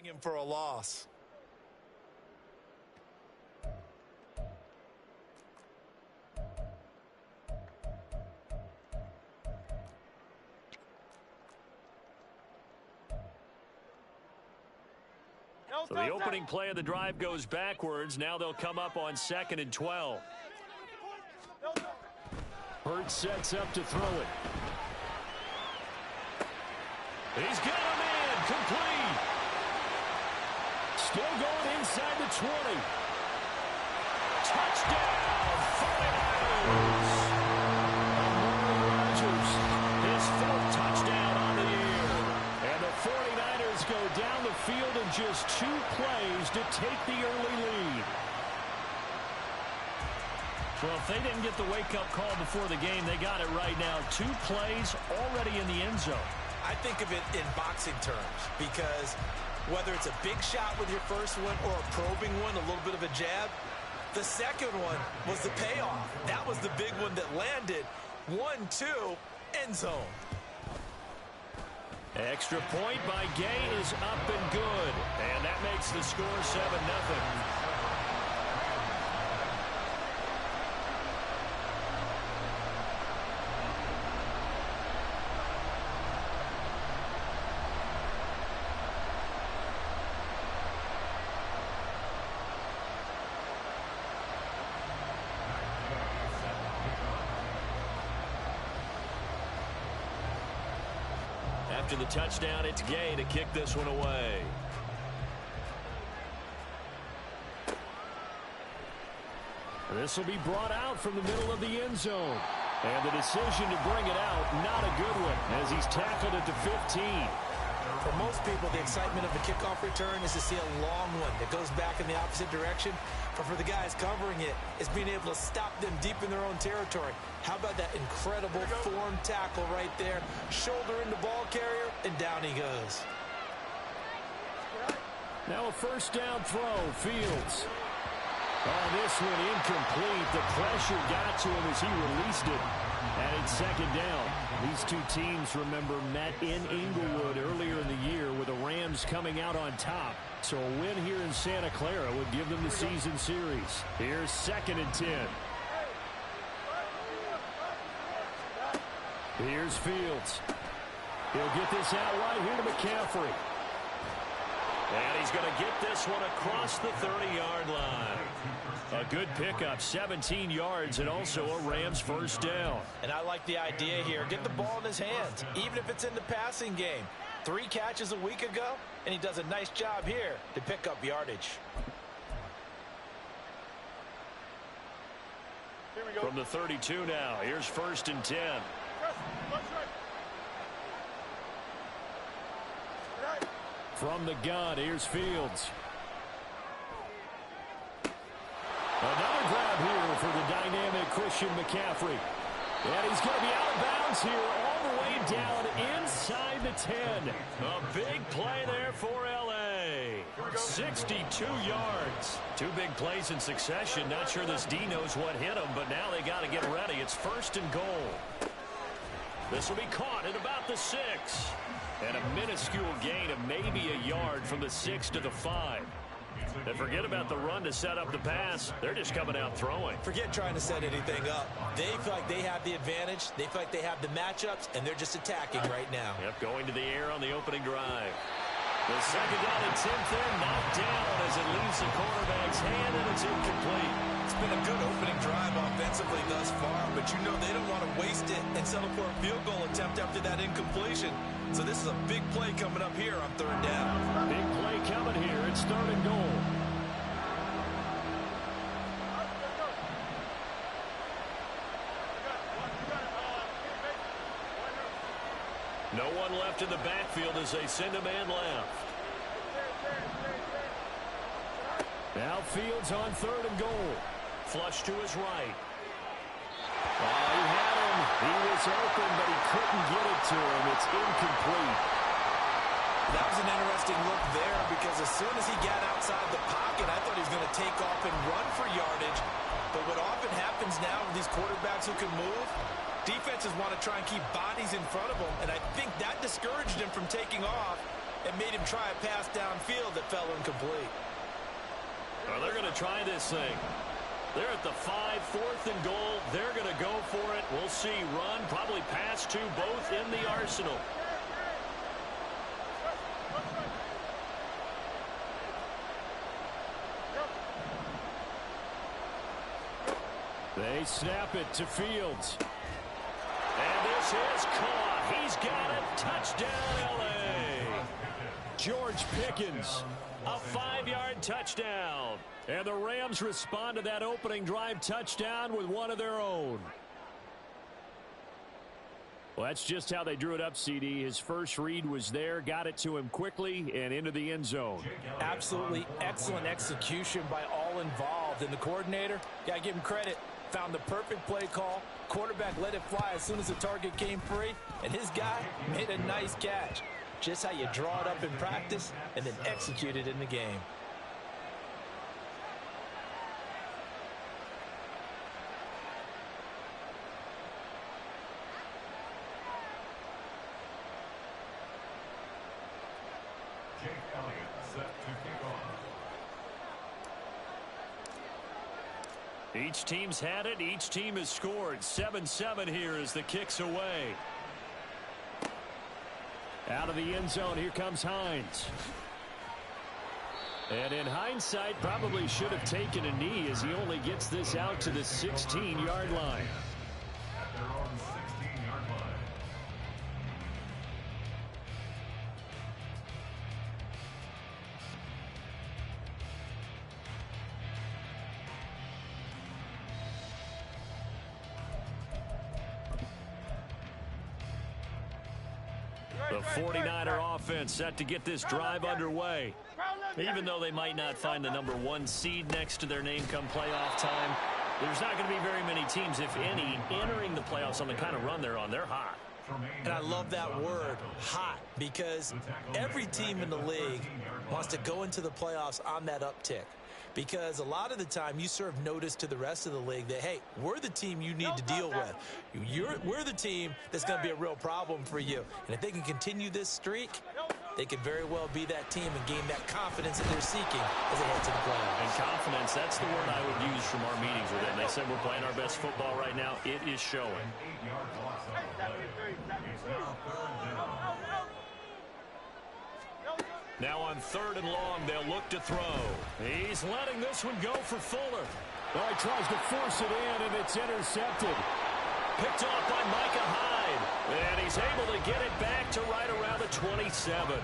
him for a loss. So the opening play of the drive goes backwards. Now they'll come up on 2nd and 12. Hurts sets up to throw it. He's got him in. Complete. Still going inside the 20. Touchdown, 49ers. Rodgers, his 4th touchdown on the year. And the 49ers go down the field in just 2 plays to take the early lead. Well, if they didn't get the wake-up call before the game, they got it right now. 2 plays already in the end zone. I think of it in boxing terms because whether it's a big shot with your first one or a probing one, a little bit of a jab, the second one was the payoff. That was the big one that landed. 1-2, end zone. Extra point by Gay is up and good. And that makes the score 7-0. After the touchdown, it's Gay to kick this one away. This will be brought out from the middle of the end zone. And the decision to bring it out, not a good one, as he's tackled at the 15. For most people, the excitement of a kickoff return is to see a long one that goes back in the opposite direction. But for the guys covering it, it's being able to stop them deep in their own territory. How about that incredible form tackle right there? Shoulder into ball carrier, and down he goes. Now a first down throw, Fields. Oh, this one incomplete. The pressure got to him as he released it. And it's 2nd down. These 2 teams, remember, met in Inglewood earlier in the year with the Rams coming out on top. So a win here in Santa Clara would give them the season series. Here's 2nd and 10. Here's Fields. He'll get this out right here to McCaffrey. And he's going to get this one across the 30-yard line. A good pickup, 17 yards, and also a Rams first down. And I like the idea here. Get the ball in his hands, even if it's in the passing game. 3 catches a week ago, and he does a nice job here to pick up yardage. From the 32 now, here's 1st and 10. From the gun, here's Fields. Another grab here for the dynamic Christian McCaffrey. And he's going to be out of bounds here all the way down inside the 10. A big play there for L.A. 62 yards. 2 big plays in succession. Not sure this D knows what hit him, but now they got to get ready. It's 1st and goal. This will be caught at about the 6. And a minuscule gain of maybe a yard from the 6 to the 5. And forget about the run to set up the pass. They're just coming out throwing. Forget trying to set anything up. They feel like they have the advantage. They feel like they have the matchups, and they're just attacking right now. Yep, going to the air on the opening drive. The 2nd down and 10th there, knocked down as it leaves the quarterback's hand, and it's incomplete. It's been a good opening drive offensively thus far, but you know they don't want to waste it and settle for a field goal attempt after that incompletion. So this is a big play coming up here on 3rd down. Big play coming here. It's 3rd and goal. No one left in the backfield as they send a man left. Now Fields on 3rd and goal. Flush to his right. Oh, he had him. He was open, but he couldn't get it to him. It's incomplete. That was an interesting look there because as soon as he got outside the pocket, I thought he was going to take off and run for yardage. But what often happens now with these quarterbacks who can move, defenses want to try and keep bodies in front of them, and I think that discouraged him from taking off. and made him try a pass downfield that fell incomplete. Well, they're going to try this thing. They're at the 5, 4th and goal. They're going to go for it. We'll see. Run, probably pass to both in the arsenal. They snap it to Fields. And this is caught. He's got it. Touchdown, L.A. George Pickens, a 5-yard touchdown. And the Rams respond to that opening drive touchdown with one of their own. Well, that's just how they drew it up, CD. His first read was there, got it to him quickly, and into the end zone. Absolutely excellent execution by all involved. And the coordinator, got to give him credit, found the perfect play call. Quarterback let it fly as soon as the target came free, and his guy made a nice catch. Just how you draw it up in practice and then execute it in the game. Each team's had it. Each team has scored. 7-7 here as the kick's away. Out of the end zone, here comes Hines. And in hindsight, probably should have taken a knee as he only gets this out to the 16-yard line. At their own 16-yard line. The 49er offense set to get this drive underway. Even though they might not find the #1 seed next to their name come playoff time, there's not going to be very many teams, if any, entering the playoffs on the kind of run they're on. They're hot. And I love that word, hot, because every team in the league wants to go into the playoffs on that uptick. Because a lot of the time you serve notice to the rest of the league that, hey, we're the team you need to deal with. We're the team that's going to be a real problem for you. And if they can continue this streak, they could very well be that team and gain that confidence that they're seeking as they head to the playoffs. And confidence, that's the word I would use from our meetings with them. They said we're playing our best football right now. It is showing. Now on 3rd and long, they'll look to throw. He's letting this one go for Fuller. Well, he tries to force it in, and it's intercepted. Picked off by Micah Hyde. And he's able to get it back to right around the 27.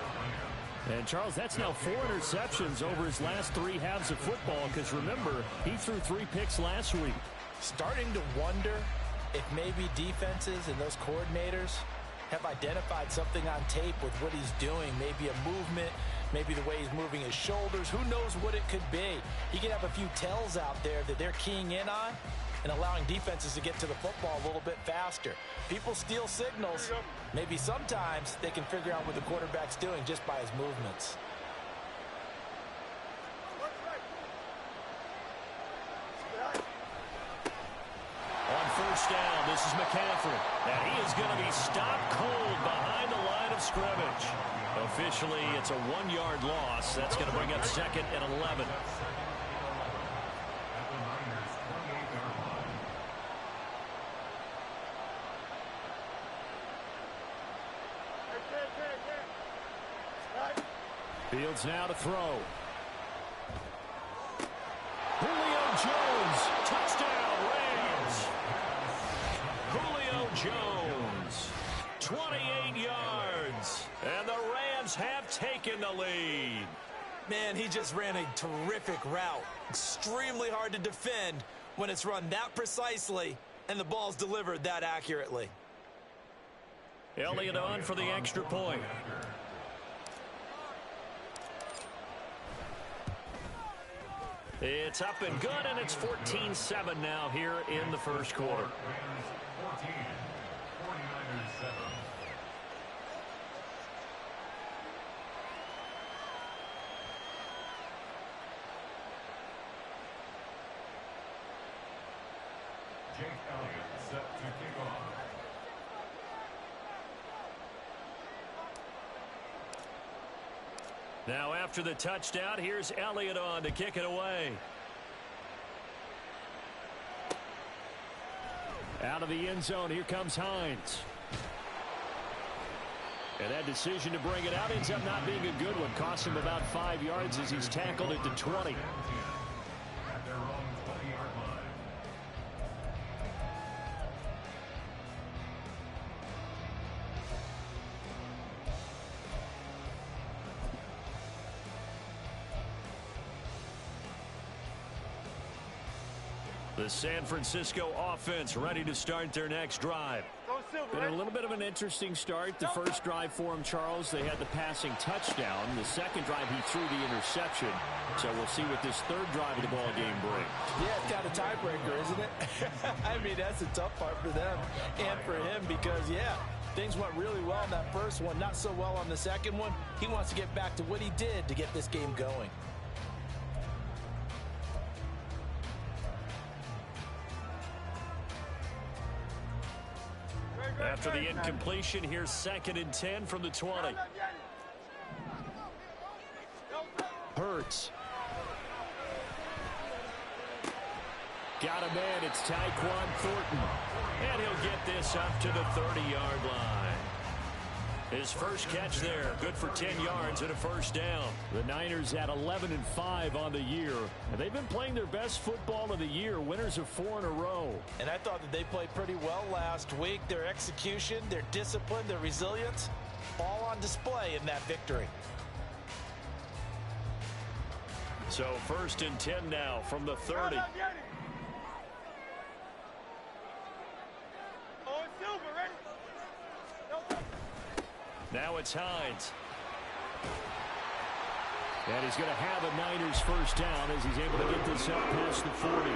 And, Charles, that's now 4 interceptions over his last 3 halves of football, because, remember, he threw 3 picks last week. Starting to wonder if maybe defenses and those coordinators have identified something on tape with what he's doing. Maybe a movement, maybe the way he's moving his shoulders. Who knows what it could be? He could have a few tells out there that they're keying in on and allowing defenses to get to the football a little bit faster. People steal signals. Maybe sometimes they can figure out what the quarterback's doing just by his movements. On 1st down, this is McCaffrey. And he is going to be stopped cold behind the line of scrimmage. Officially, it's a 1-yard loss. That's going to bring up 2nd and 11. Fields now to throw. Julio Jones, touchdown Rams. Julio Jones, 28 yards, and the Rams have taken the lead. Man, he just ran a terrific route. Extremely hard to defend when it's run that precisely and the ball's delivered that accurately. Elliott on for the extra point. It's up and good, and it's 14-7 now here in the first quarter. 14, 49ers 7. Jake Elliott set to kick off. Now after the touchdown, here's Elliott on to kick it away. Out of the end zone, here comes Hines. And that decision to bring it out ends up not being a good one. Cost him about 5 yards as he's tackled at the 20. At their own 20-yard line. The San Francisco offense ready to start their next drive. Been a little bit of an interesting start. The first drive for him, Charles, they had the passing touchdown. The second drive, he threw the interception. So we'll see what this third drive of the ball game brings. Yeah, it's got a tiebreaker, isn't it? I mean, that's a tough part for them and for him because, yeah, things went really well in that first one, not so well on the second one. He wants to get back to what he did to get this game going. After the incompletion, here's 2nd and 10 from the 20. Hurts. Got a man. It's Tyquan Thornton. And he'll get this up to the 30-yard line. His first catch there, good for 10 yards and a first down. The Niners at 11-5 on the year. And they've been playing their best football of the year, winners of 4 in a row. And I thought that they played pretty well last week. Their execution, their discipline, their resilience, all on display in that victory. So 1st and 10 now from the 30. Now it's Hines. And he's going to have a Niners first down as he's able to get this up past the 40.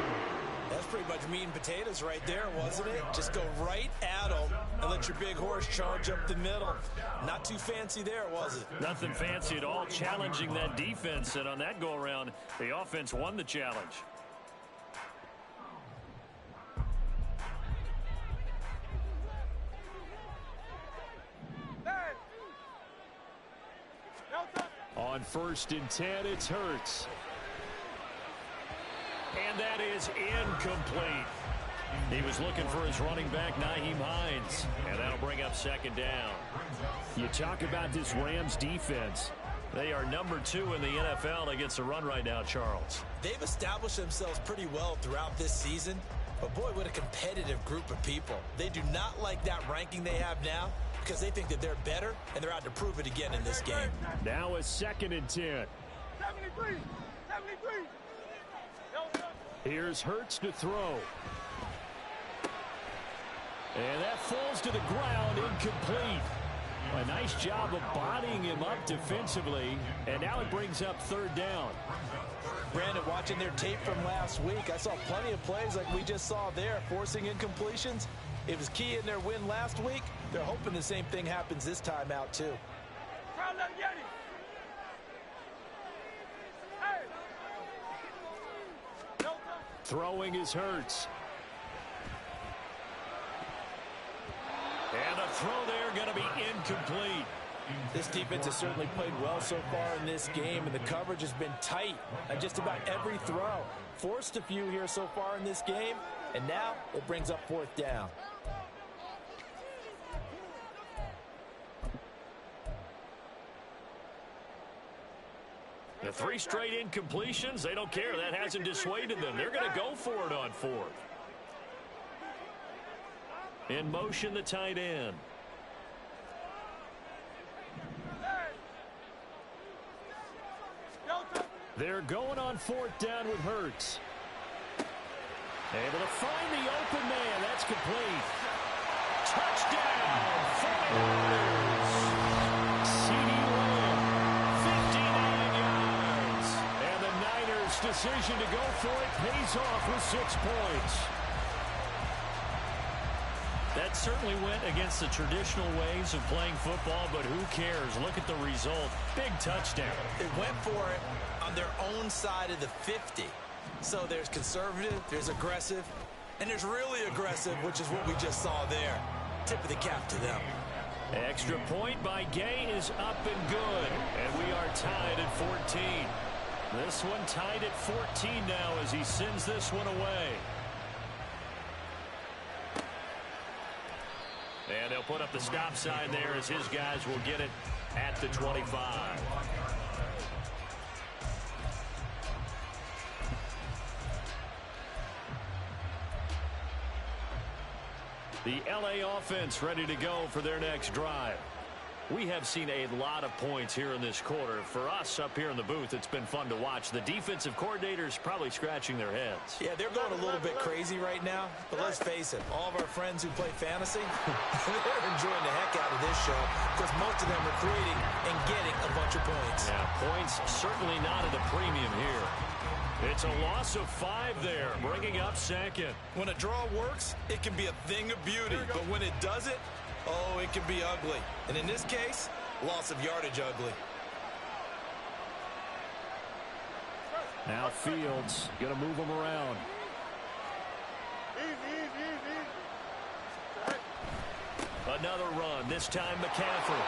That's pretty much meat and potatoes right there, wasn't it? Just go right at them and let your big horse charge up the middle. Not too fancy there, was it? Nothing fancy at all, challenging that defense. And on that go-around, the offense won the challenge. On 1st and 10, it's Hurts. And that is incomplete. He was looking for his running back, Nyheim Hines. And that'll bring up 2nd down. You talk about this Rams defense. They are number 2 in the NFL against the run right now, Charles. They've established themselves pretty well throughout this season. But, boy, what a competitive group of people. They do not like that ranking they have now because they think that they're better, and they're out to prove it again in this game. Now a 2nd and 10. 73. Here's Hurts to throw. And that falls to the ground, incomplete. A nice job of bodying him up defensively, and now it brings up 3rd down. Brandon, watching their tape from last week, I saw plenty of plays like we just saw there, forcing incompletions. It was key in their win last week. They're hoping the same thing happens this time out, too. Throwing is Hurts. And a throw there going to be incomplete. This defense has certainly played well so far in this game, and the coverage has been tight on just about every throw. Forced a few here so far in this game, and now it brings up 4th down. The 3 straight incompletions, they don't care. That hasn't dissuaded them. They're going to go for it on 4th. In motion, the tight end. They're going on 4th down with Hurts. Able to find the open man. That's complete. Touchdown! 49ers! CD Lamb, 59 yards. And the Niners' decision to go for it pays off with 6 points. That certainly went against the traditional ways of playing football, but who cares? Look at the result. Big touchdown. It went for it on their own side of the 50. So there's conservative, there's aggressive, and there's really aggressive, which is what we just saw there. Tip of the cap to them. Extra point by Gay is up and good. And we are tied at 14. This one tied at 14 now as he sends this one away. And they'll put up the stop sign there as his guys will get it at the 25. The LA offense ready to go for their next drive. We have seen a lot of points here in this quarter. For us up here in the booth, it's been fun to watch. The defensive coordinators probably scratching their heads. Yeah, they're going a little bit crazy right now. But let's face it, all of our friends who play fantasy, they're enjoying the heck out of this show because most of them are creating and getting a bunch of points. Yeah, points certainly not at a premium here. It's a loss of 5 there, bringing up second. When a draw works, it can be a thing of beauty. But when it doesn't, oh, it can be ugly. And in this case, loss of yardage ugly. Now Fields going to move him around. Another run, this time McCaffrey.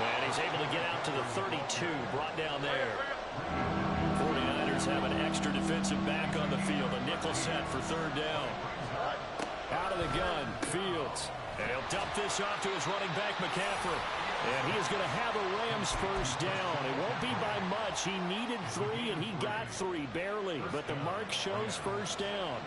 And he's able to get out to the 32, brought down there. 49ers have an extra defensive back on the field. A nickel set for third down. Out of the gun, Fields. And he'll dump this off to his running back, McCaffrey. And he is going to have a Rams first down. It won't be by much. He needed 3, and he got 3, barely. But the mark shows first down.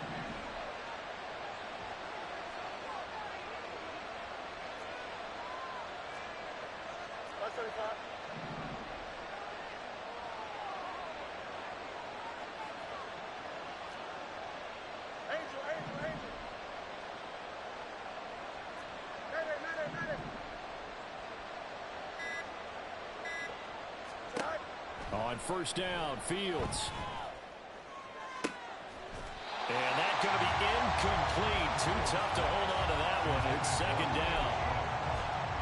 On first down, Fields. And that's going to be incomplete. Too tough to hold on to that one. It's second down.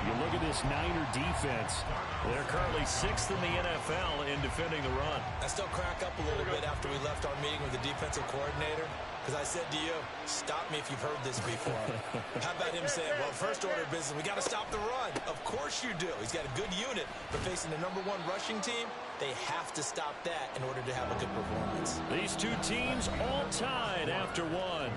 You look at this Niner defense. They're currently 6th in the NFL in defending the run. I still crack up a little bit after we left our meeting with the defensive coordinator because I said to you, stop me if you've heard this before. How about him saying, well, first order of business, we got to stop the run. Of course you do. He's got a good unit, but facing the #1 rushing team, they have to stop that in order to have a good performance. These two teams all tied after one.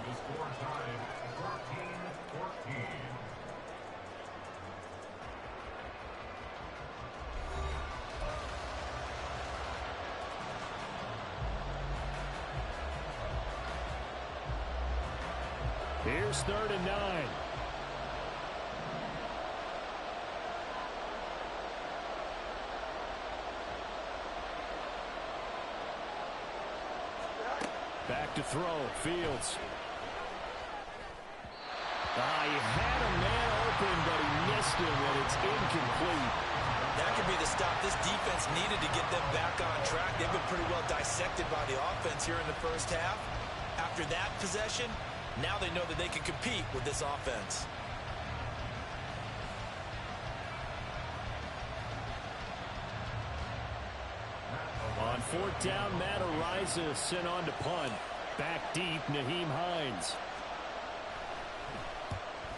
Here's 3rd and 9. Back to throw, Fields. He had a man open, but he missed him, and it's incomplete. That could be the stop this defense needed to get them back on track. They've been pretty well dissected by the offense here in the first half. After that possession, now they know that they can compete with this offense. On 4th down, Matt Ariza sent on to punt. Back deep, Nyheim Hines.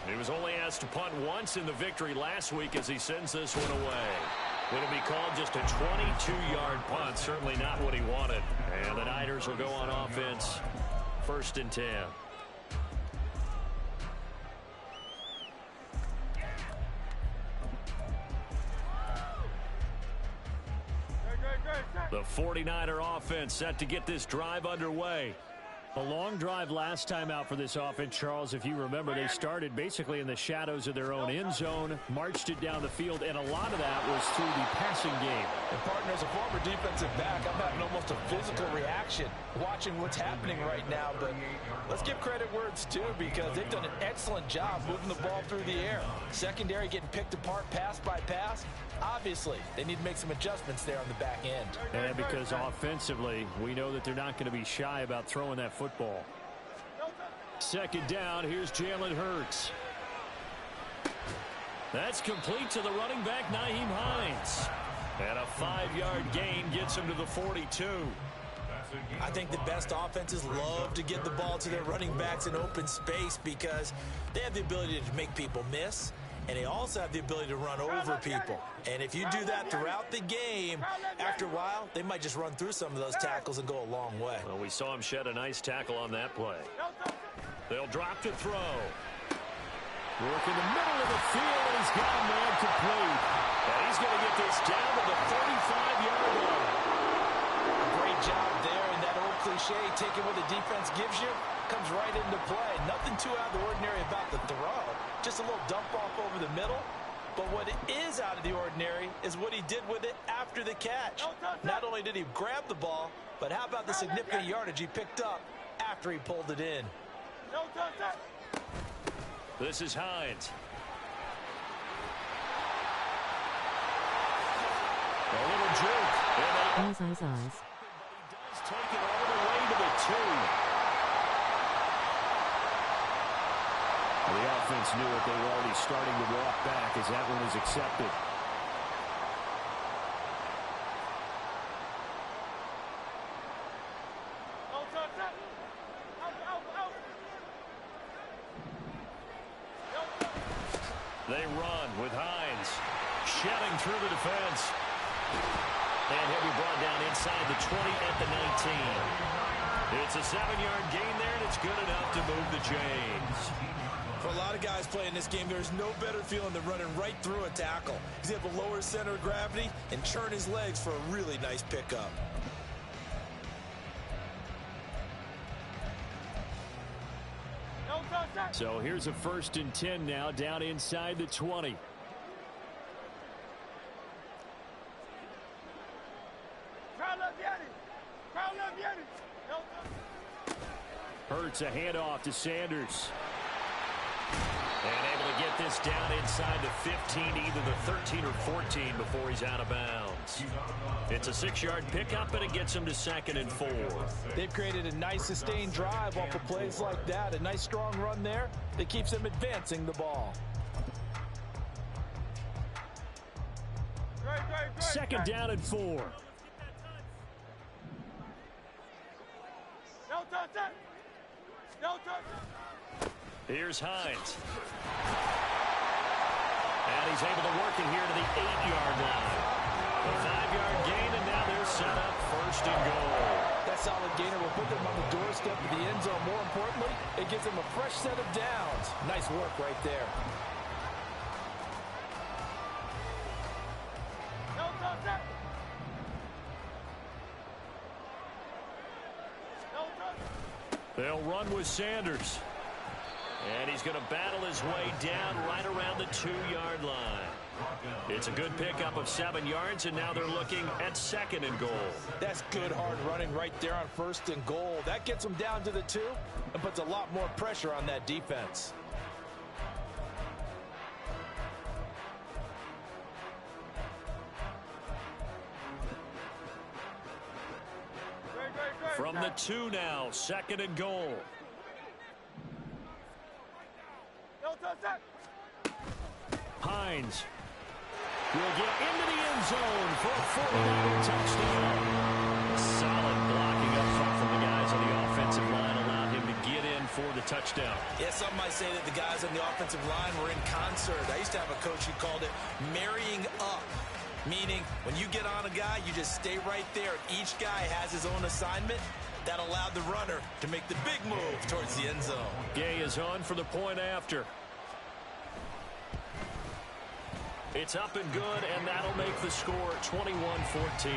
He was only asked to punt once in the victory last week as he sends this one away. It'll be called just a 22-yard punt. Certainly not what he wanted. And the Niners will go on offense. 1st and 10. The 49er offense set to get this drive underway. A long drive last time out for this offense, Charles. If you remember, they started basically in the shadows of their own end zone, marched it down the field, and a lot of that was through the passing game. And partner, as a former defensive back, I'm having almost a physical reaction watching what's happening right now. But let's give credit where it's due because they've done an excellent job moving the ball through the air. Secondary getting picked apart pass by pass. Obviously, they need to make some adjustments there on the back end. And because offensively, we know that they're not going to be shy about throwing that football. 2nd down, here's Jalen Hurts. That's complete to the running back, Nyheim Hines. And a 5-yard gain gets him to the 42. I think the best offenses love to get the ball to their running backs in open space because they have the ability to make people miss, and they also have the ability to run over people. And if you do that throughout the game, after a while, they might just run through some of those tackles and go a long way. Well, we saw him shed a nice tackle on that play. They'll drop to throw. Work in the middle of the field, and he's got a man complete. And he's going to get this down to the 35-yard line. Great job there, and that old cliche, taking what the defense gives you, comes right into play. Nothing too out of the ordinary about the throw. Just a little dump off over the middle. But what is out of the ordinary is what he did with it after the catch. Not only did he grab the ball, but how about the significant yardage he picked up after he pulled it in. This is Hines. A little juke. Eyes. He does take it all the way to the 2. The offense knew it. They were already starting to walk back as that one is accepted. They run with Hines shedding through the defense. And he'll be brought down inside the 20 at the 19. It's a 7-yard gain there, and it's good enough to move the chains. For a lot of guys playing this game, there's no better feeling than running right through a tackle. He's able to lower center of gravity and churn his legs for a really nice pickup. So here's a 1st and 10 now, down inside the 20. Hurts a handoff to Sanders. And able to get this down inside the 15, either the 13 or 14 before he's out of bounds. It's a 6-yard pickup, and it gets him to 2nd and 4. They've created a nice sustained drive off of plays like that. A nice strong run there that keeps them advancing the ball. Second down and 4. Here's Hines. And he's able to work it here to the 8-yard line. A 5-yard gain, and now they're set up 1st and goal. That solid gainer will put them on the doorstep of the end zone. More importantly, it gives them a fresh set of downs. Nice work right there. They'll run with Sanders. And he's going to battle his way down right around the 2-yard line. It's a good pickup of 7 yards, and now they're looking at 2nd and goal. That's good hard running right there on 1st and goal. That gets them down to the 2 and puts a lot more pressure on that defense. From the 2 now, 2nd and goal. Hines will get into the end zone for a 49er touchdown. Solid blocking up front from the guys on the offensive line allowed him to get in for the touchdown. Yeah, some might say that the guys on the offensive line were in concert. I used to have a coach who called it marrying up, meaning when you get on a guy, you just stay right there. Each guy has his own assignment. That allowed the runner to make the big move towards the end zone. Gay is on for the point after. It's up and good, and that'll make the score 21-14.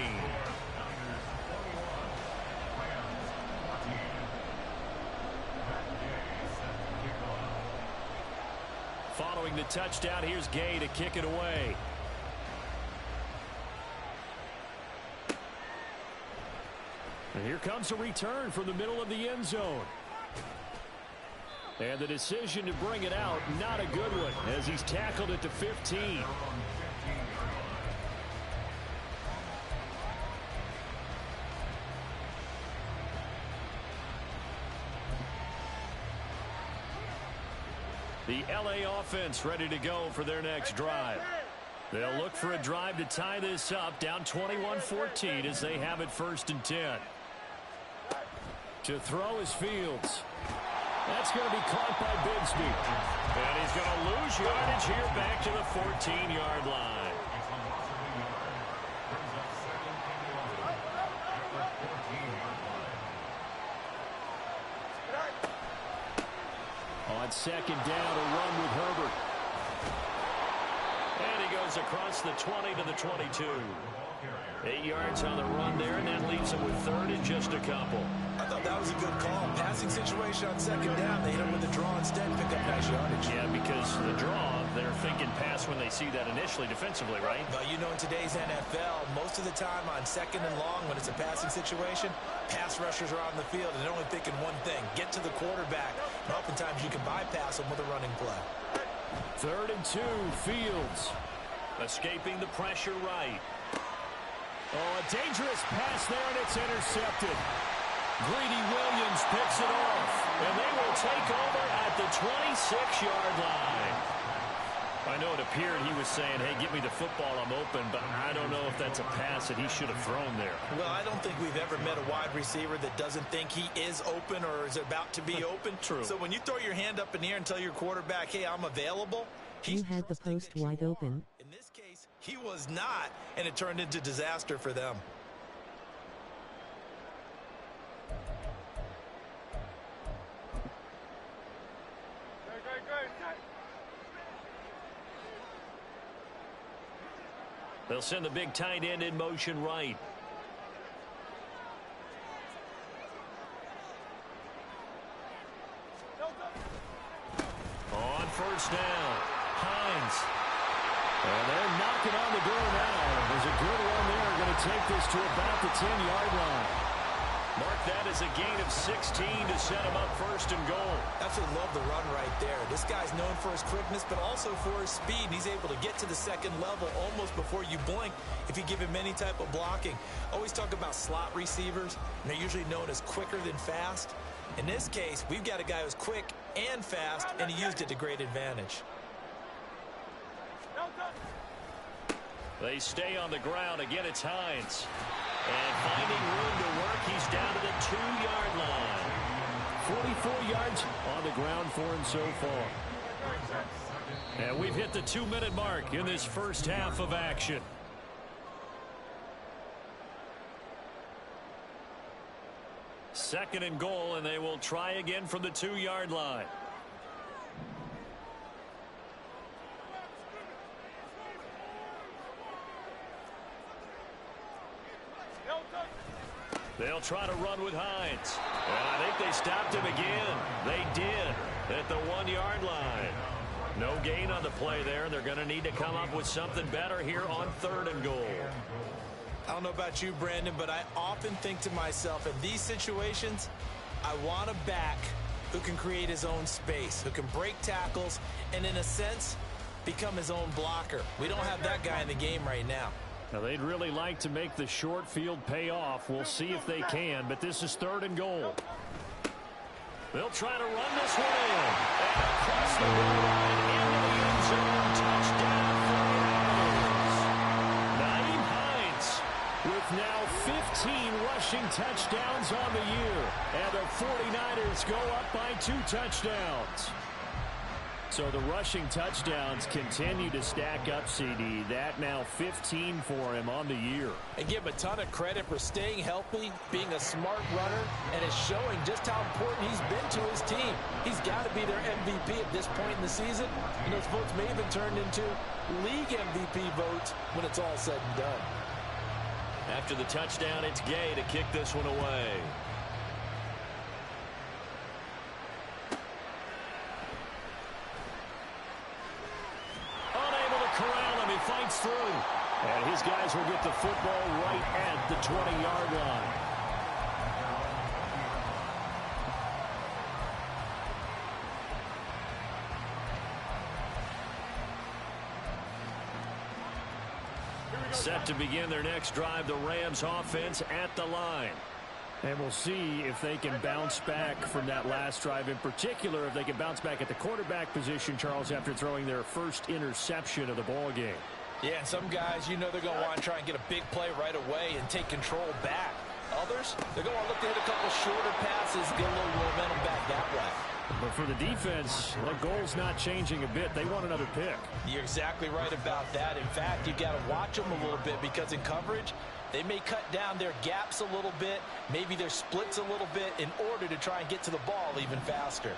Following the touchdown, here's Gay to kick it away. And here comes a return from the middle of the end zone. And the decision to bring it out, not a good one, as he's tackled at the 15. The LA offense ready to go for their next drive. They'll look for a drive to tie this up, down 21-14 as they have it 1st and 10. To throw is Fields. That's going to be caught by Bigsby. And he's going to lose yardage here back to the 14-yard line. On second down, a run with Herbert. And he goes across the 20 to the 22. 8 yards on the run there, and that leaves him with third and just a couple. I thought that was a good call. Passing situation on second down. They hit him with a draw instead, pick up nice yardage. Yeah, because the draw, they're thinking pass when they see that initially defensively, right? But you know, in today's NFL, most of the time on second and long, when it's a passing situation, pass rushers are on the field, and they're only thinking one thing, get to the quarterback. And oftentimes you can bypass them with a running play. 3rd and 2, Fields. Escaping the pressure right. Oh, a dangerous pass there, and it's intercepted. Greedy Williams picks it off, and they will take over at the 26-yard line. I know it appeared he was saying, hey, give me the football, I'm open, but I don't know if that's a pass that he should have thrown there. Well, I don't think we've ever met a wide receiver that doesn't think he is open or is about to be open. True. So when you throw your hand up in the air and tell your quarterback, hey, I'm available, you had the post wide open. In this case, he was not, and it turned into disaster for them. They'll send the big tight end in motion right. On first down, Hines. And they're knocking on the door now. There's a good run there. Going to take this to about the 10-yard line. Mark that as a gain of 16 to set him up first and goal. Absolutely love the run right there. This guy's known for his quickness, but also for his speed. He's able to get to the second level almost before you blink if you give him any type of blocking. Always talk about slot receivers, and they're usually known as quicker than fast. In this case, we've got a guy who's quick and fast, and he used it to great advantage. They stay on the ground. Again, it's Hines. And finding room to work, he's down to the 2-yard line. 44 yards on the ground for him so far. And we've hit the 2-minute mark in this first half of action. Second and goal, and they will try again from the 2-yard line. They'll try to run with Hines. And I think they stopped him again. They did at the 1-yard line. No gain on the play there. They're going to need to come up with something better here on 3rd and goal. I don't know about you, Brandon, but I often think to myself, in these situations, I want a back who can create his own space, who can break tackles, and in a sense, become his own blocker. We don't have that guy in the game right now. Now, they'd really like to make the short field pay off. We'll see if they can, but this is 3rd and goal. They'll try to run this one in. And across the goal line into the end zone. Touchdown for the Ravens. Nyheim Hines with now 15 rushing touchdowns on the year. And the 49ers go up by 2 touchdowns. So the rushing touchdowns continue to stack up, CD. That now 15 for him on the year. And give him a ton of credit for staying healthy, being a smart runner, and is showing just how important he's been to his team. He's got to be their MVP at this point in the season. And those votes may even turn into league MVP votes when it's all said and done. After the touchdown, it's Gay to kick this one away. Fights through, and his guys will get the football right at the 20-yard line. Set to begin their next drive, the Rams offense at the line. And we'll see if they can bounce back from that last drive, in particular if they can bounce back at the quarterback position, Charles, after throwing their first interception of the ball game. Yeah, and some guys, you know, they're going to want to try and get a big play right away and take control back. Others, they're going to look to hit a couple shorter passes, get a little momentum back that way. But for the defense, that goal's not changing a bit. They want another pick. You're exactly right about that. In fact, you got to watch them a little bit because in coverage, they may cut down their gaps a little bit, maybe their splits a little bit in order to try and get to the ball even faster.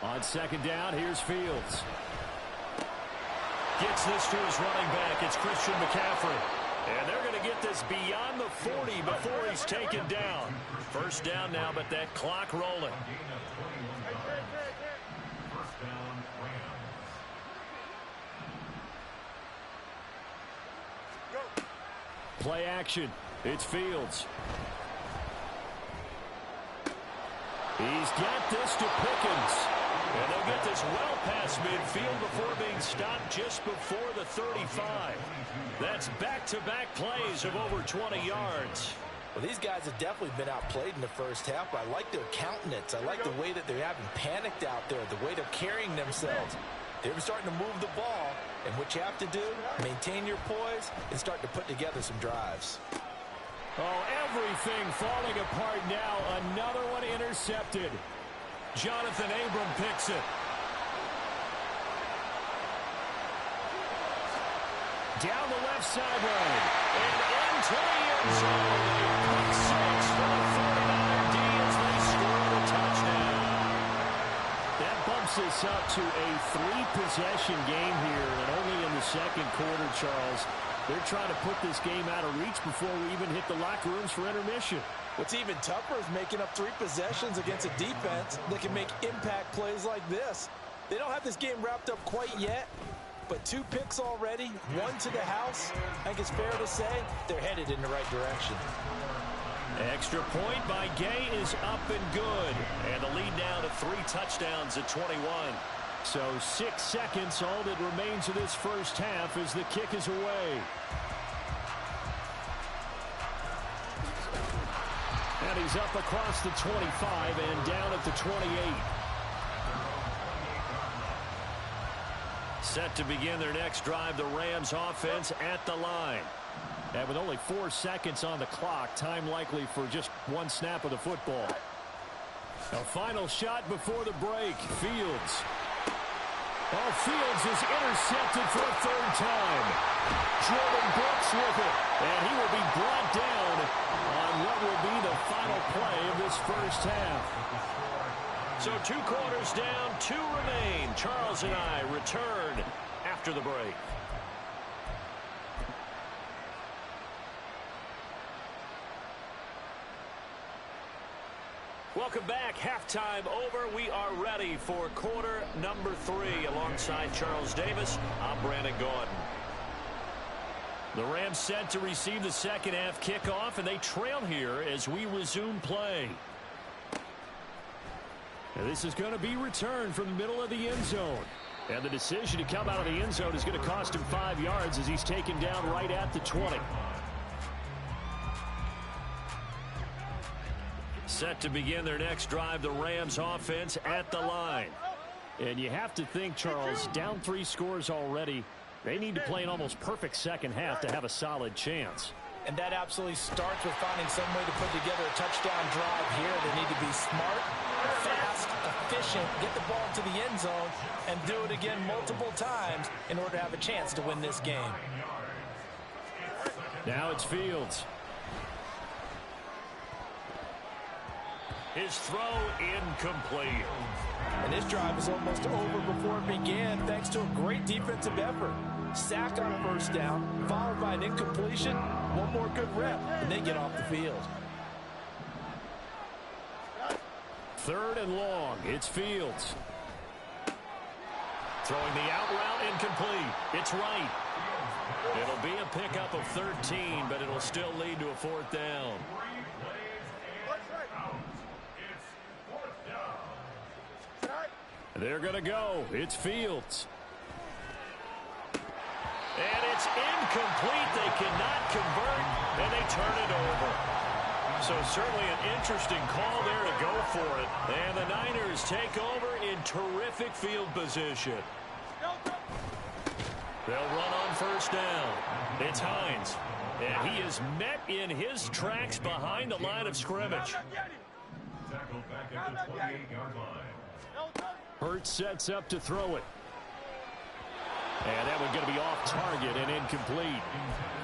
On second down, here's Fields. Gets this to his running back. It's Christian McCaffrey. And they're going to get this beyond the 40 before he's taken down. First down now, but that clock rolling. Play action. It's Fields. He's got this to Pickens. And they'll get this well past midfield before being stopped just before the 35. That's back-to-back plays of over 20 yards. Well, these guys have definitely been outplayed in the first half, but I like their countenance. I like the way that they're having panicked out there, the way they're carrying themselves. They're starting to move the ball, and what you have to do, maintain your poise and start to put together some drives. Oh, everything falling apart now. Another one intercepted. Jonathan Abram picks it. Down the left sideline. And into the end zone. Pick six for the 49er D as they score the touchdown. That bumps us up to a 3-possession game here, and only in the second quarter, Charles. They're trying to put this game out of reach before we even hit the locker rooms for intermission. What's even tougher is making up 3 possessions against a defense that can make impact plays like this. They don't have this game wrapped up quite yet, but 2 picks already, 1 to the house. I think it's fair to say they're headed in the right direction. Extra point by Gay is up and good. And the lead now to 3 touchdowns at 21. So 6 seconds, all that remains of this first half as the kick is away. And he's up across the 25 and down at the 28. Set to begin their next drive, the Rams offense at the line. And with only 4 seconds on the clock, time likely for just 1 snap of the football. A final shot before the break. Fields. Oh, Fields is intercepted for a 3rd time. Jordan Brooks with it. And he will be brought down on what will be the final play of this first half. So 2 quarters down, 2 remain. Charles and I return after the break. Welcome back. Halftime over. We are ready for quarter number 3. Alongside Charles Davis, I'm Brandon Gordon. The Rams set to receive the second half kickoff, and they trail here as we resume play. And this is going to be returned from the middle of the end zone. And the decision to come out of the end zone is going to cost him 5 yards as he's taken down right at the 20. Set to begin their next drive, the Rams offense at the line. And you have to think, Charles, down 3 scores already. They need to play an almost perfect second half to have a solid chance. And that absolutely starts with finding some way to put together a touchdown drive here. They need to be smart, fast, efficient, get the ball to the end zone, and do it again multiple times in order to have a chance to win this game. Now it's Fields. His throw incomplete. And this drive is almost over before it began thanks to a great defensive effort. Sack on a first down, followed by an incompletion. 1 more good rep, and they get off the field. 3rd and long. It's Fields. Throwing the out route incomplete. It's right. It'll be a pickup of 13, but it'll still lead to a 4th down. They're going to go. It's Fields. And it's incomplete. They cannot convert, and they turn it over. So certainly an interesting call there to go for it. And the Niners take over in terrific field position. They'll run on first down. It's Hines. And he is met in his tracks behind the line of scrimmage. Tackled back at the 28-yard line. Hurts sets up to throw it. And that one's going to be off target and incomplete.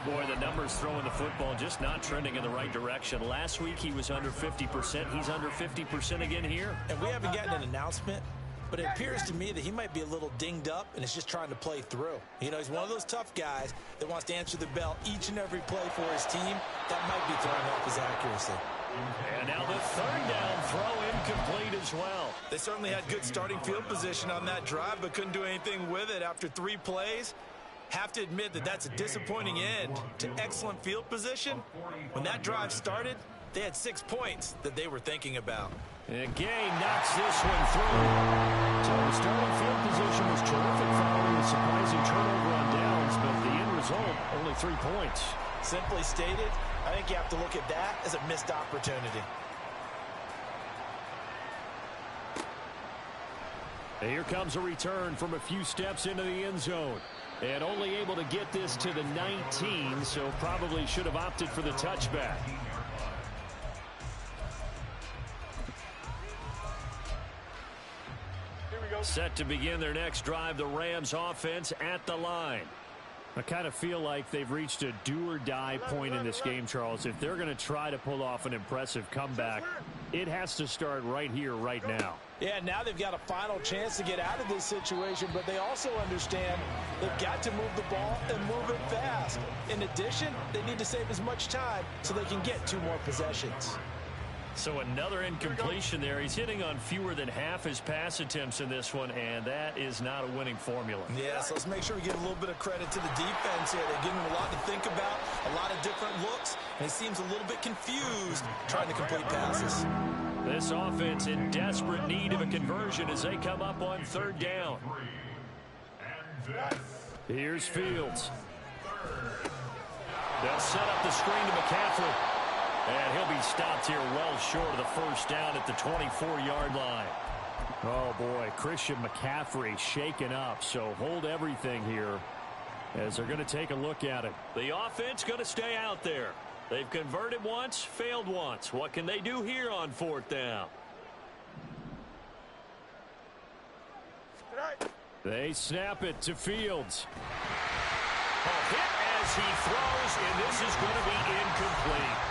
Boy, the numbers throwing the football just not trending in the right direction. Last week he was under 50%. He's under 50% again here. And we haven't gotten an announcement, but it appears to me that he might be a little dinged up and is just trying to play through. You know, he's one of those tough guys that wants to answer the bell each and every play for his team. That might be throwing off his accuracy. And now the third down throw incomplete as well. They certainly had good starting field position on that drive, but couldn't do anything with it after 3 plays. Have to admit that that's a disappointing end to excellent field position. When that drive started, they had 6 points that they were thinking about. And Gay knocks this one through. So the starting field position was terrific following a surprising turnover on downs, but the end result, only 3 points. Simply stated, I think you have to look at that as a missed opportunity. And here comes a return from a few steps into the end zone. And only able to get this to the 19, so probably should have opted for the touchback. Set to begin their next drive, the Rams offense at the line. I kind of feel like they've reached a do-or-die point in this game, Charles. If they're going to try to pull off an impressive comeback, it has to start right here, right now. Yeah, now they've got a final chance to get out of this situation, but they also understand they've got to move the ball and move it fast. In addition, they need to save as much time so they can get 2 more possessions. So another incompletion there. He's hitting on fewer than half his pass attempts in this one, and that is not a winning formula. Yeah, so let's make sure we give a little bit of credit to the defense here. They're giving him a lot to think about, a lot of different looks, and he seems a little bit confused trying to complete passes. This offense in desperate need of a conversion as they come up on third down. Here's Fields. They'll set up the screen to McCaffrey. And he'll be stopped here well short of the first down at the 24-yard line. Oh, boy, Christian McCaffrey shaken up, so hold everything here as they're going to take a look at it. The offense going to stay out there. They've converted once, failed once. What can they do here on fourth down? They snap it to Fields. A hit as he throws, and this is going to be incomplete.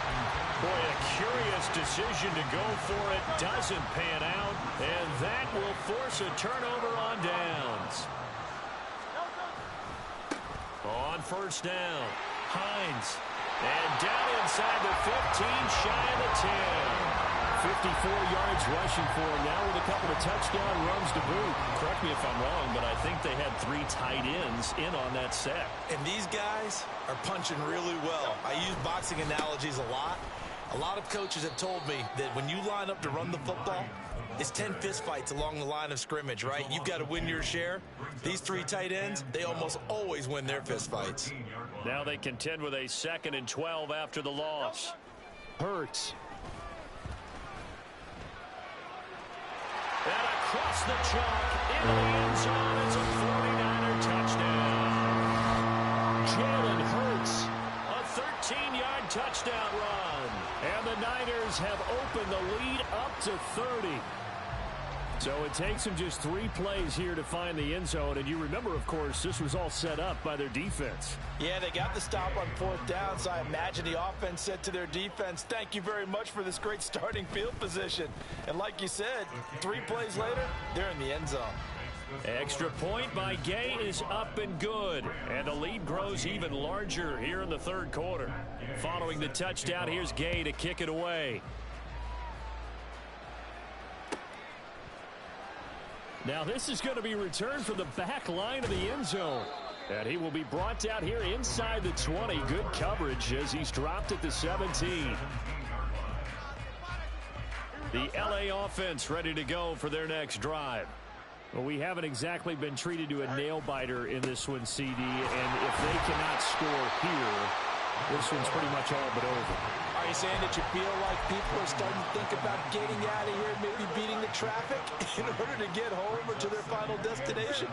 Boy, a curious decision to go for it. Doesn't pan out, and that will force a turnover on downs. On first down, Hines. And down inside the 15, shy of the 10. 54 yards rushing for him now with a couple of touchdown runs to boot. Correct me if I'm wrong, but I think they had 3 tight ends in on that set. And these guys are punching really well. I use boxing analogies a lot. A lot of coaches have told me that when you line up to run the football, it's 10 fistfights along the line of scrimmage, right? You've got to win your share. These 3 tight ends, they almost always win their fistfights. Now they contend with a 2nd and 12 after the loss. Hurts. And across the chalk into the end zone. It's a 49er touchdown. Jalen Hurts. A 13-yard touchdown run. And the Niners have opened the lead up to 30. So it takes them just 3 plays here to find the end zone. And you remember, of course, this was all set up by their defense. Yeah, they got the stop on fourth down, so I imagine the offense said to their defense, thank you very much for this great starting field position. And like you said, 3 plays later, they're in the end zone. Extra point by Gay is up and good. And the lead grows even larger here in the third quarter. Following the touchdown, here's Gay to kick it away. Now this is going to be returned from the back line of the end zone. And he will be brought down here inside the 20. Good coverage as he's dropped at the 17. The LA offense ready to go for their next drive. Well, we haven't exactly been treated to a nail-biter in this one, CD. And if they cannot score here, this one's pretty much all but over. Are you saying that you feel like people are starting to think about getting out of here traffic in order to get home or to their final destination.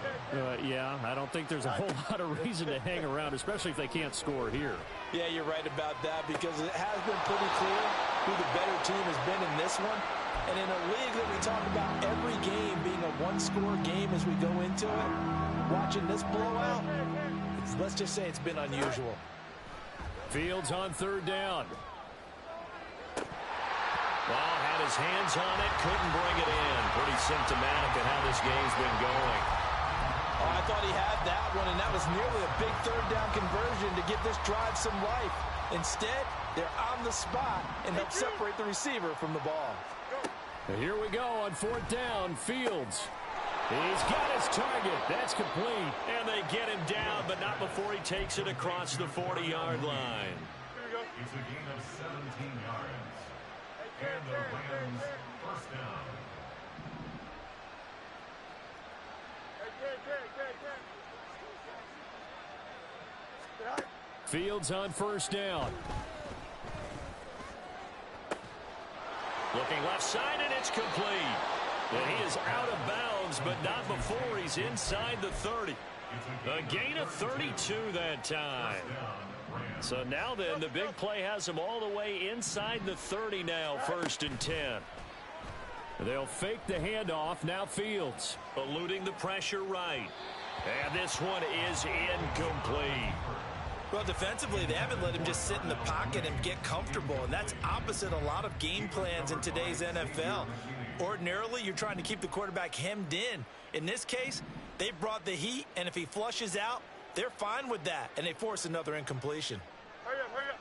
Yeah, I don't think there's a whole lot of reason to hang around, especially if they can't score here. Yeah, you're right about that, because it has been pretty clear who the better team has been in this one. And in a league that we talk about every game being a one-score game as we go into it, watching this blowout, let's just say it's been unusual. Fields on third down. Well, had his hands on it, couldn't bring it in. Pretty symptomatic of how this game's been going. Oh, I thought he had that one, and that was nearly a big third down conversion to give this drive some life. Instead, they're on the spot and help separate the receiver from the ball. And here we go on fourth down. Fields. He's got his target. That's complete. And they get him down, but not before he takes it across the 40-yard line. It's a gain of 17 yards. And the Rams first down. Fields on first down. Looking left side, and it's complete. And he is out of bounds, but not before he's inside the 30. A gain of 32 that time. So now then, the big play has him all the way inside the 30 now, 1st and 10. They'll fake the handoff. Now Fields. Eluding the pressure right. And this one is incomplete. Well, defensively, they haven't let him just sit in the pocket and get comfortable, and that's opposite a lot of game plans in today's NFL. Ordinarily, you're trying to keep the quarterback hemmed in. In this case, they brought the heat, and if he flushes out, they're fine with that, and they force another incompletion. Hurry up, hurry up.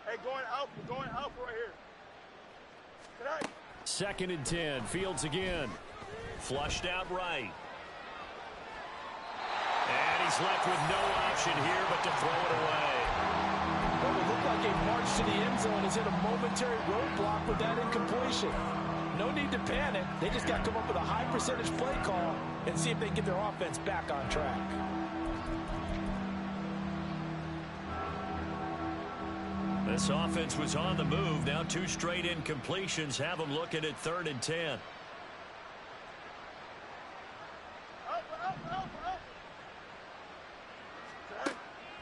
Hey, going out right here. Tonight. 2nd and 10. Fields again. Flushed out right. And he's left with no option here but to throw it away. Well, it looked like a march to the end zone is hit a momentary roadblock with that incompletion. No need to panic. They just got to come up with a high percentage play call and see if they can get their offense back on track. This offense was on the move. Now 2 straight incompletions have them looking at 3rd and 10.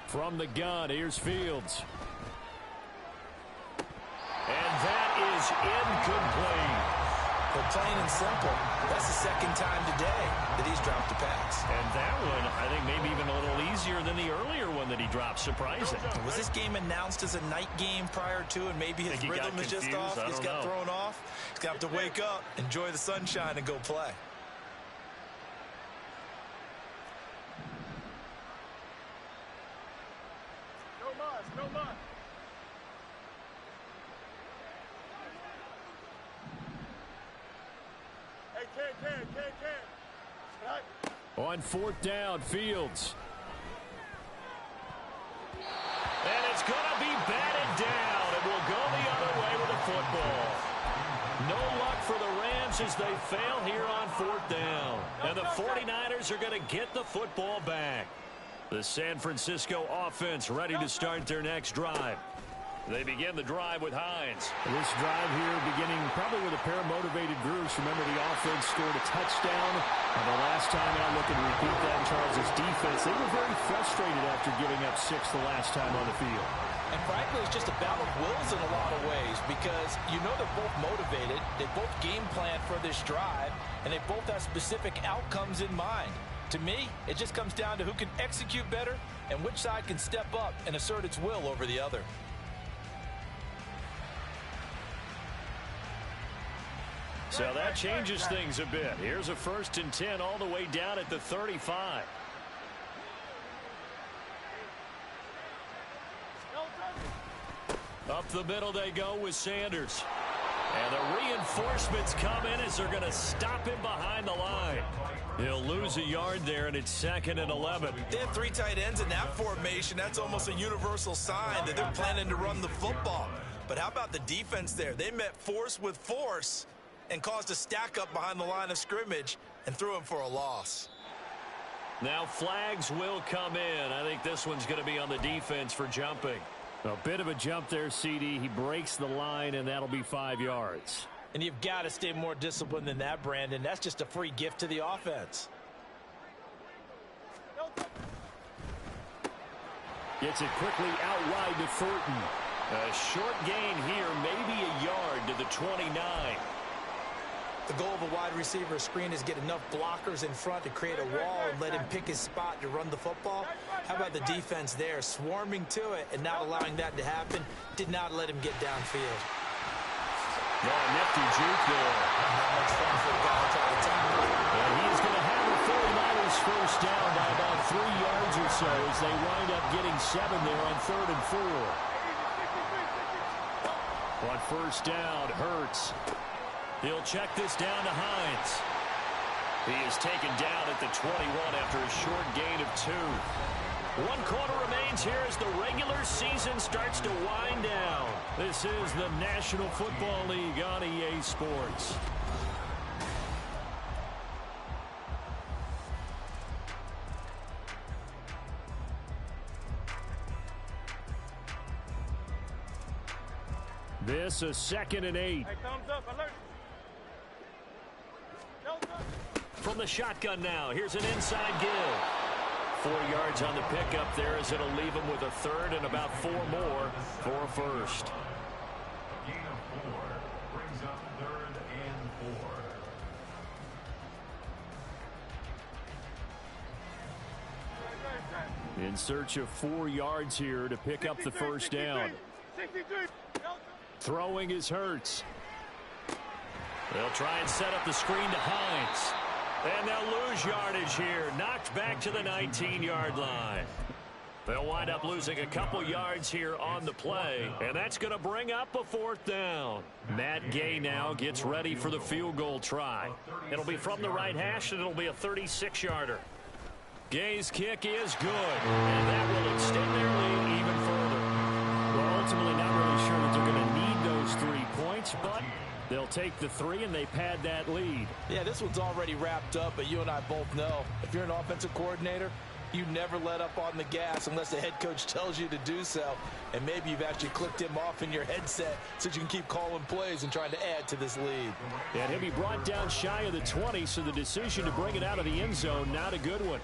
From the gun, here's Fields. And that is incomplete. But plain and simple, that's the 2nd time today that he's dropped a pass. And that one, I think, maybe even a little easier than the earlier one that he dropped. Surprising. Was this game announced as a night game prior to, and maybe his rhythm is just off? He just got thrown off. He's going to have to wake up, enjoy the sunshine, and go play. No more. Hey, Ken. On 4th down, Fields. And it's going to be batted down. It will go the other way with the football. No luck for the Rams as they fail here on 4th down. And the 49ers are going to get the football back. The San Francisco offense ready to start their next drive. They begin the drive with Hines. This drive here beginning probably with a pair of motivated groups. Remember, the offense scored a touchdown. And the last time out, look and repeat that in Charles' defense. They were very frustrated after giving up 6 the last time on the field. And frankly, it's just a battle of wills in a lot of ways, because you know they're both motivated. They both game plan for this drive, and they both have specific outcomes in mind. To me, it just comes down to who can execute better and which side can step up and assert its will over the other. So that changes things a bit. Here's a 1st and 10 all the way down at the 35. Up the middle they go with Sanders. And the reinforcements come in as they're going to stop him behind the line. He'll lose a yard there, and it's 2nd and 11. They have 3 tight ends in that formation. That's almost a universal sign that they're planning to run the football. But how about the defense there? They met force with force and caused a stack up behind the line of scrimmage and threw him for a loss. Now flags will come in. I think this one's going to be on the defense for jumping. A bit of a jump there, CD. He breaks the line, and that'll be 5 yards. And you've got to stay more disciplined than that, Brandon. That's just a free gift to the offense. Gets it quickly out wide to Thornton. A short gain here, maybe a yard to the 29. The goal of a wide receiver screen is get enough blockers in front to create a wall and let him pick his spot to run the football. How about the defense there, swarming to it and not allowing that to happen? Did not let him get downfield. Oh, nifty juke there. Not much fun for the guy to try to tackle. And he's going to have the 49ers first down by about 3 yards or so as they wind up getting 7 there on 3rd and 4. On first down, Hurts. He'll check this down to Hines. He is taken down at the 21 after a short gain of 2. 1 quarter remains here as the regular season starts to wind down. This is the National Football League on EA Sports. This a 2nd and 8. Hey, thumbs up, alert. From the shotgun now, here's an inside give. 4 yards on the pickup there as it'll leave him with a 3rd and about 4 more for a first. Gain of 4 brings up 3rd and 4. In search of 4 yards here to pick up the first down. 63. Throwing is Hurts. They'll try and set up the screen to Hines. And they'll lose yardage here. Knocked back to the 19-yard line. They'll wind up losing a couple yards here on the play. And that's going to bring up a 4th down. Matt Gay now gets ready for the field goal try. It'll be from the right hash, and it'll be a 36-yarder. Gay's kick is good. And that will extend their lead even further. Well, ultimately not really sure that they're going to need those 3 points, but they'll take the 3 and they pad that lead. Yeah, this one's already wrapped up, but you and I both know if you're an offensive coordinator, you never let up on the gas unless the head coach tells you to do so. And maybe you've actually clicked him off in your headset so you can keep calling plays and trying to add to this lead. And he'll be brought down shy of the 20, so the decision to bring it out of the end zone, not a good one.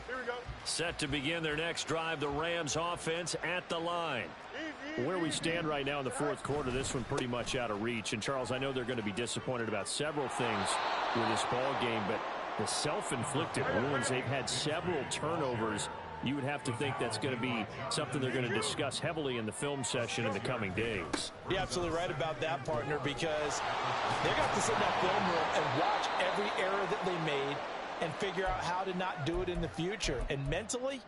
Here we go. Set to begin their next drive, the Rams offense at the line. Where we stand right now in the 4th quarter, this one pretty much out of reach. And, Charles, I know they're going to be disappointed about several things with this ball game, but the self-inflicted wounds, they've had several turnovers. You would have to think that's going to be something they're going to discuss heavily in the film session in the coming days. You're absolutely right about that, partner, because they're going to have to sit in that film room and watch every error that they made and figure out how to not do it in the future. And mentally,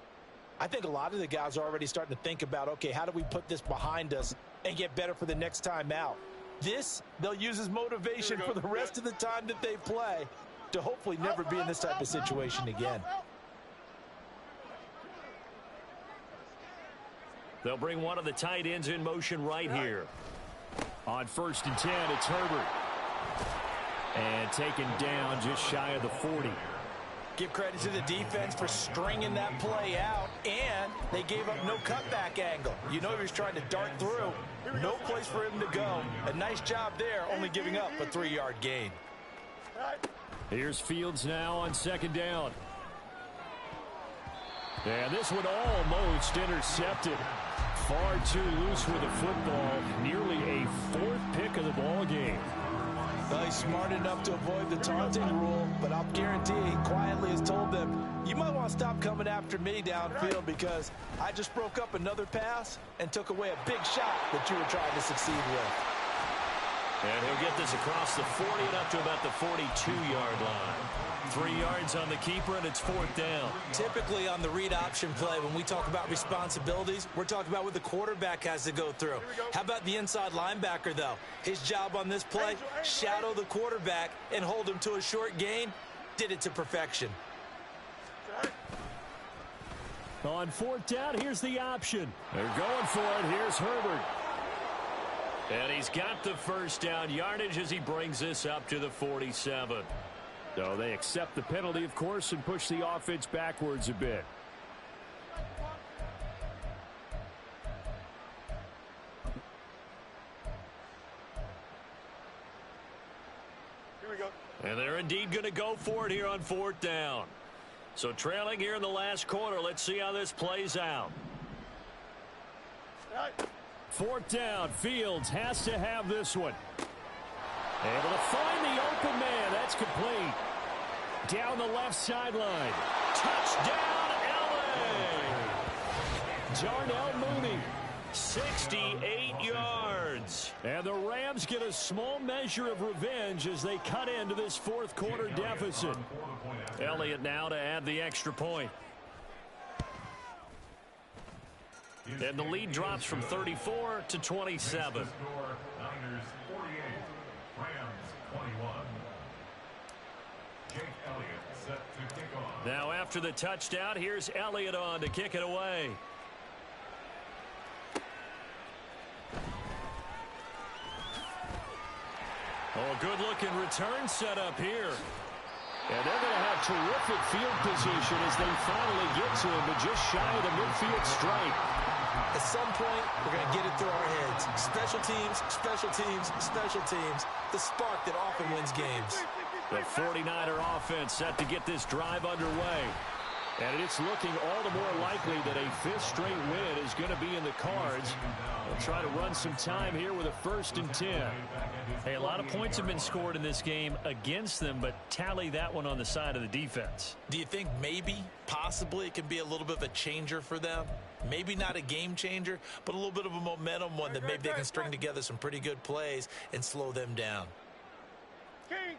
I think a lot of the guys are already starting to think about, okay, how do we put this behind us and get better for the next time out? This, they'll use as motivation for the rest of the time that they play to hopefully never be in this type of situation again. They'll bring one of the tight ends in motion right here. On 1st and 10, it's Herbert. And taken down just shy of the 40. Give credit to the defense for stringing that play out, and they gave up no cutback angle. You know he was trying to dart through. No place for him to go. A nice job there, only giving up a 3-yard gain. Here's Fields now on 2nd down. And this one almost intercepted. Far too loose with the football. Nearly a 4th pick of the ball game. Well, he's smart enough to avoid the taunting rule, but I'll guarantee he quietly has told them, you might want to stop coming after me downfield because I just broke up another pass and took away a big shot that you were trying to succeed with. And he'll get this across the 40 and up to about the 42-yard line. 3 yards on the keeper, and it's 4th down. Typically on the read option play, when we talk about responsibilities, we're talking about what the quarterback has to go through. How about the inside linebacker, though? His job on this play, shadow the quarterback and hold him to a short gain. Did it to perfection. On 4th down, here's the option. They're going for it. Here's Herbert. And he's got the first down yardage as he brings this up to the 47. So they accept the penalty, of course, and push the offense backwards a bit. we go. And they're indeed going to go for it here on 4th down. So trailing here in the last quarter. Let's see how this plays out. 4th down. Fields has to have this one. Able to find the open man. That's complete. Down the left sideline. Touchdown, L.A. Darnell Mooney. 68 yards. And the Rams get a small measure of revenge as they cut into this 4th quarter deficit. Elliott now to add the extra point. And the lead drops from 34 to 27. Niners 48, Rams 21. Jake Elliott set to kick off. Now after the touchdown, here's Elliott on to kick it away. Oh, good-looking return set up here. And they're going to have terrific field position as they finally get to him, but just shy of the midfield stripe. At some point, we're going to get it through our heads. Special teams, special teams, special teams. The spark that often wins games. The 49er offense set to get this drive underway. And it's looking all the more likely that a 5th straight win is going to be in the cards. They'll try to run some time here with a 1st and 10. Hey, a lot of points have been scored in this game against them, but tally that one on the side of the defense. Do you think maybe, possibly, it can be a little bit of a changer for them? Maybe not a game changer, but a little bit of a momentum one that maybe they can string together some pretty good plays and slow them down.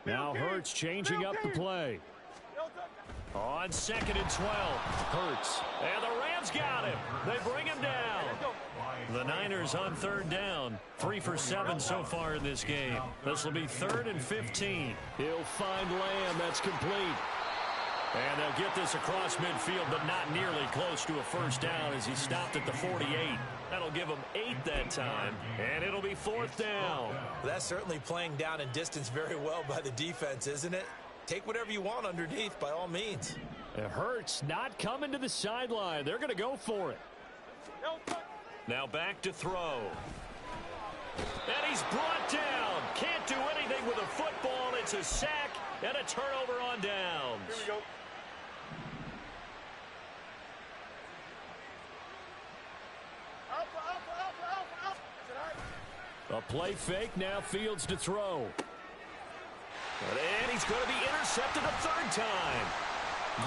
Now Hurts changing up the play. On 2nd and 12, Hurts. And the Rams got him. They bring him down. The Niners on 3rd down. 3 for 7 so far in this game. This will be 3rd and 15. He'll find Lamb. That's complete. And they'll get this across midfield, but not nearly close to a 1st down as he stopped at the 48. That'll give him 8 that time, and it'll be 4th down. That's certainly playing down and distance very well by the defense, isn't it? Take whatever you want underneath, by all means. It hurts not coming to the sideline. They're going to go for it. Now back to throw. And he's brought down. Can't do anything with a football. It's a sack and a turnover on downs. Here we go. A play fake, now Fields to throw. And he's going to be intercepted a 3rd time.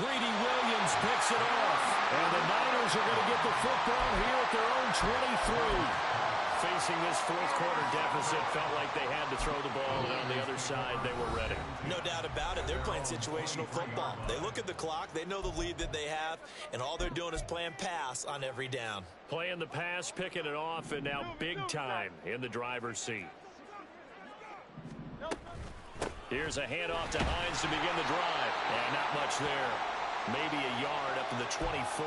Greedy Williams picks it off. And the Niners are going to get the football here at their own 23. Facing this 4th quarter deficit, felt like they had to throw the ball, and on the other side, they were ready. No doubt about it. They're playing situational football. They look at the clock, they know the lead that they have, and all they're doing is playing pass on every down. Playing the pass, picking it off, and now big time in the driver's seat. Here's a handoff to Hines to begin the drive. And not much there. Maybe a yard up to the 24.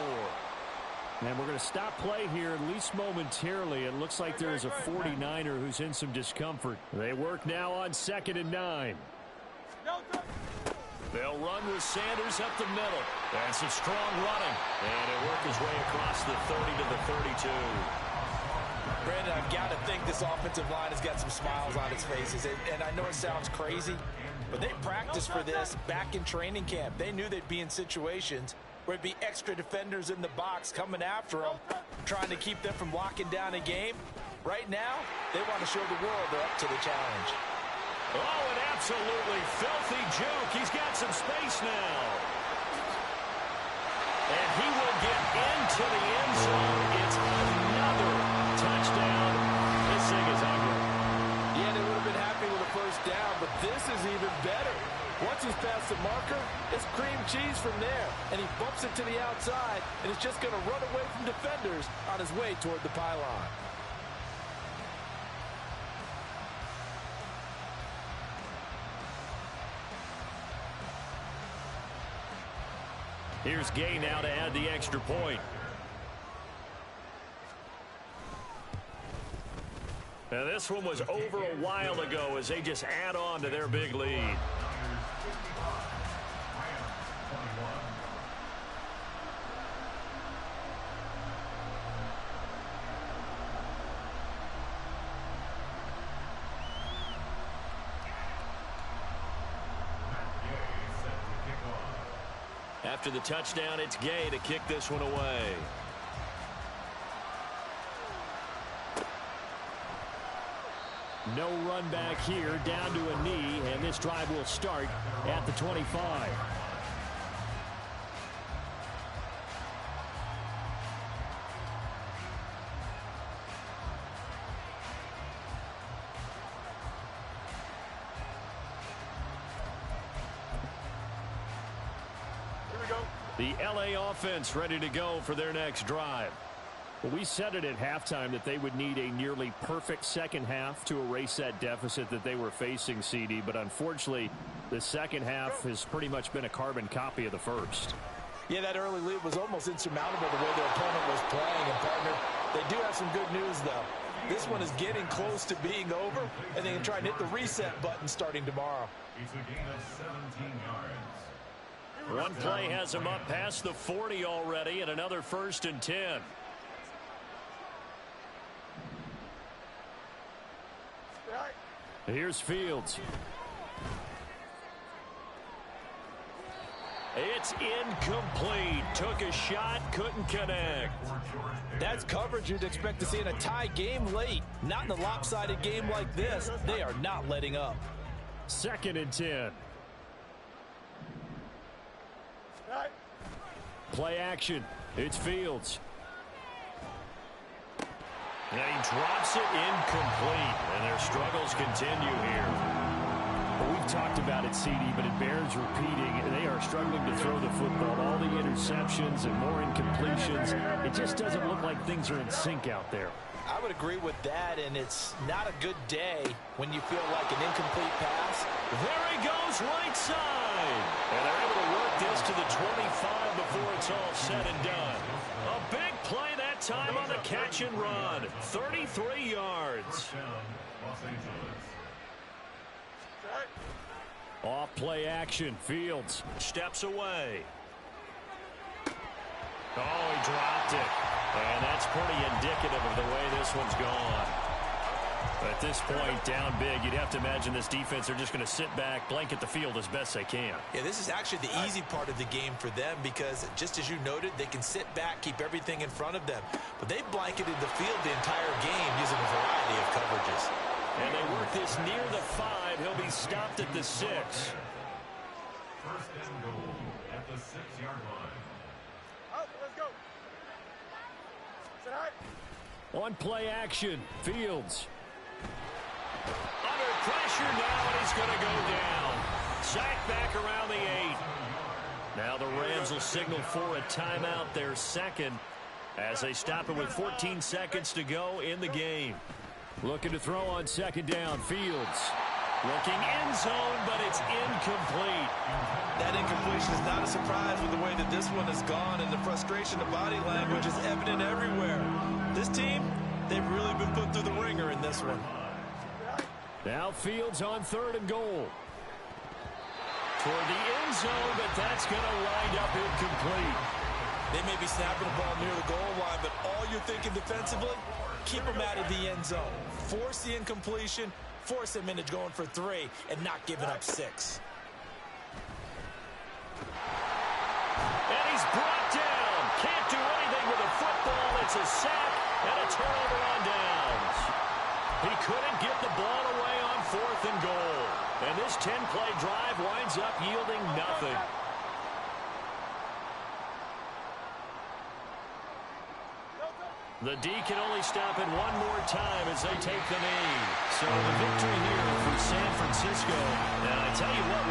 And we're going to stop play here, at least momentarily. It looks like there is a 49er who's in some discomfort. They work now on 2nd and 9. They'll run with Sanders up the middle. And some strong running. And he'll work his way across the 30 to the 32. Brandon, I've got to think this offensive line has got some smiles on its faces. And I know it sounds crazy, but they practiced for this back in training camp. They knew they'd be in situations where it'd be extra defenders in the box coming after them, trying to keep them from locking down a game. Right now, they want to show the world they're up to the challenge. Oh, an absolutely filthy juke. He's got some space now. And he will get into the end zone. It's another touchdown. This thing is ugly. Yeah, they would have been happy with a 1st down, but this is even better. Once he's past the marker, it's cream cheese from there. And he bumps it to the outside, and it's just going to run away from defenders on his way toward the pylon. Here's Gay now to add the extra point. Now this one was over a while ago as they just add on to their big lead. After the touchdown, it's Gay to kick this one away. No run back here, down to a knee, and this drive will start at the 25. The LA offense ready to go for their next drive. Well, we said it at halftime that they would need a nearly perfect second half to erase that deficit that they were facing, CD. But unfortunately, the second half has pretty much been a carbon copy of the first. Yeah, that early lead was almost insurmountable the way their opponent was playing. And, partner, they do have some good news, though. This one is getting close to being over, and they can try and hit the reset button starting tomorrow. It's a gain of 17 yards. One play has him up past the 40 already, and another 1st and 10. Here's Fields. It's incomplete. Took a shot, couldn't connect. That's coverage you'd expect to see in a tie game late. Not in a lopsided game like this. They are not letting up. 2nd and 10. Play action. It's Fields. And he drops it incomplete. And their struggles continue here. Well, we've talked about it, CD, but it bears repeating. They are struggling to throw the football. All the interceptions and more incompletions. It just doesn't look like things are in sync out there. I would agree with that, and it's not a good day when you feel like an incomplete pass. There he goes, right side. And they're able to work this to the 25 before it's all said and done. A big play that time on the catch and run. 33 yards. Off play action. Fields steps away. Oh, he dropped it. And that's pretty indicative of the way this one's gone. At this point, down big, you'd have to imagine this defense are just going to sit back, blanket the field as best they can. Yeah, this is actually the easy part of the game for them because, just as you noted, they can sit back, keep everything in front of them. But they've blanketed the field the entire game using a variety of coverages. And they work this near the 5. He'll be stopped at the 6. 1st and goal at the 6-yard line. Let's go. On play action, Fields. Under pressure now, and he's going to go down. Sacked back around the 8. Now the Rams will signal for a timeout, their second, as they stop it with 14 seconds to go in the game. Looking to throw on 2nd down, Fields. Looking end zone, but it's incomplete. That incompletion is not a surprise with the way that this one has gone, and the frustration of body language is evident everywhere. This team, they've really been put through the ringer in this one. Now Fields on 3rd and goal. Toward the end zone, but that's going to wind up incomplete. They may be snapping the ball near the goal line, but all you're thinking defensively, keep them out of the end zone. Force the incompletion, force them into going for 3, and not giving up 6. And he's brought down. Can't do anything with a football. It's a sack and a turnover on downs. He couldn't get the ball away on 4th and goal. And this 10-play drive winds up yielding nothing. The D can only stop it one more time as they take the knee. So the victory here for San Francisco. And I tell you what.